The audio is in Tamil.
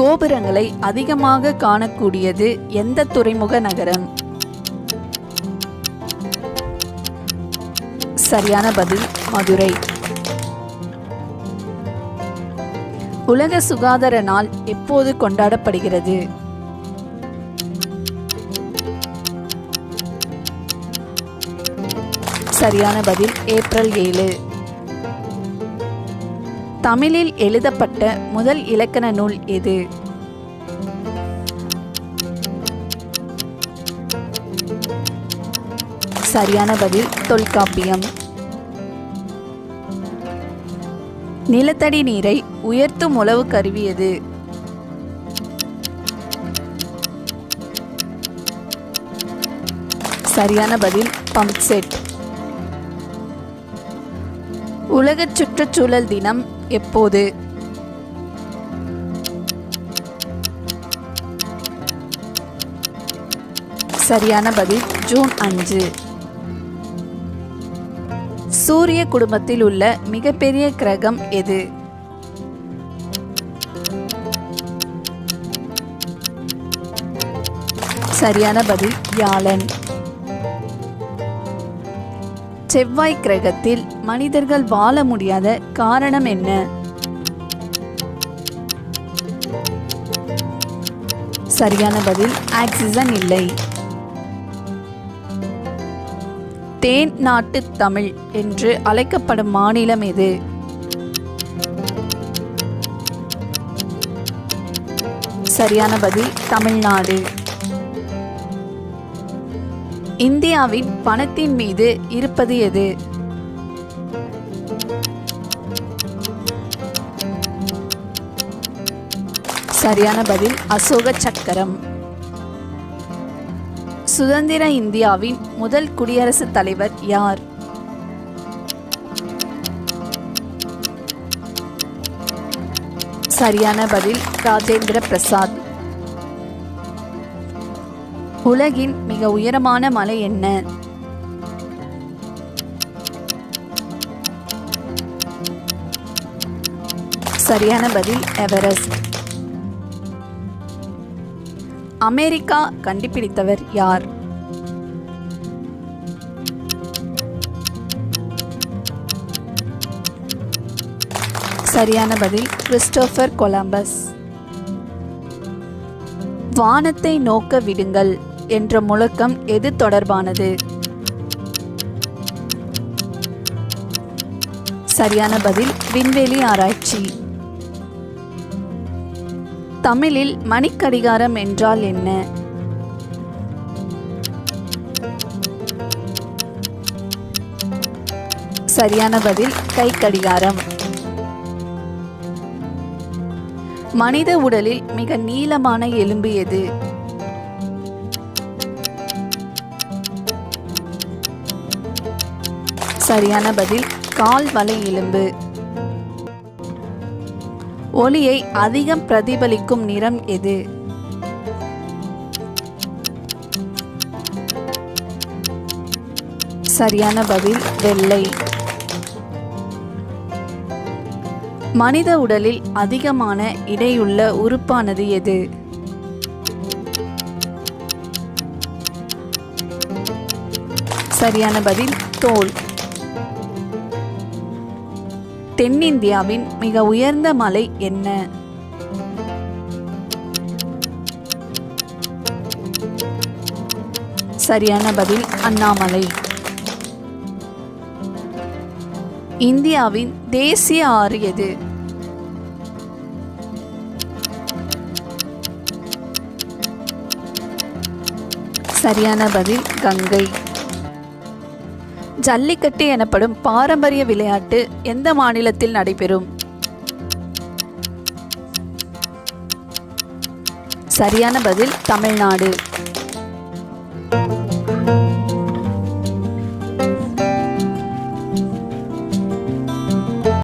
கோபுரங்களை அதிகமாக காணக்கூடியது எந்த துறைமுக நகரம்? சரியான பதில் மதுரை. உலக சுகாதார நாள் எப்போது கொண்டாடப்படுகிறது? சரியான பதில் ஏப்ரல் 7. தமிழில் எழுதப்பட்ட முதல் இலக்கண நூல் எது? சரியான பதில் தொல்காப்பியம். நிலத்தடி நீரை உயர்த்தும் உழவு கருவி எது? சரியான பதில் பம்ப் செட். உலக சுற்றுச்சூழல் தினம் எப்போது? சரியான பதில் ஜூன் 5. சூரிய குடும்பத்தில் உள்ள மிகப்பெரிய கிரகம் எது? சரியான பதில் வியாழன். செவ்வாய் கிரகத்தில் மனிதர்கள் வாழ முடியாத காரணம் என்ன? சரியான பதில் ஆக்சிஜன் இல்லை. தேன் நாட்டு தமிழ் என்று அழைக்கப்படும் மாநிலம் எது? சரியான பதில் தமிழ்நாடு. இந்தியாவின் பணத்தின் மீது இருப்பது எது? சரியான பதில் அசோக சக்கரம். சுதந்திர இந்தியாவின் முதல் குடியரசுத் தலைவர் யார்? சரியான பதில் ராஜேந்திர பிரசாத். உலகின் மிக உயரமான மலை என்ன? சரியான பதில் எவரெஸ்ட். அமெரிக்கா கண்டுபிடித்தவர் யார்? சரியான பதில் கிறிஸ்டோபர் கொலம்பஸ். வானத்தை நோக்க விடுங்கள் என்ற முழக்கம் எது தொடர்பானது? சரியான பதில் விண்வெளி ஆராய்ச்சி. தமிழில் மணிக்கடிகாரம் என்றால் என்ன? சரியான பதில் கைக்கடிகாரம். மனித உடலில் மிக நீளமான எலும்பு எது? சரியான பதில் கால் வலை எலும்பு. ஒளியை அதிகம் பிரதிபலிக்கும் நிறம் எது? சரியான பதில் வெள்ளை. மனித உடலில் அதிகமான இடையுள்ள உறுப்பானது எது? சரியான பதில் தோல். தென்னிந்தியாவின் மிக உயர்ந்த மலை என்ன? சரியான பதில் அண்ணாமலை. இந்தியாவின் தேசிய ஆறு எது? சரியான பதில் கங்கை. ஜல்லிக்கட்டு எனப்படும் பாரம்பரிய விளையாட்டு எந்த மாநிலத்தில் நடைபெறும்? சரியான பதில் தமிழ்நாடு.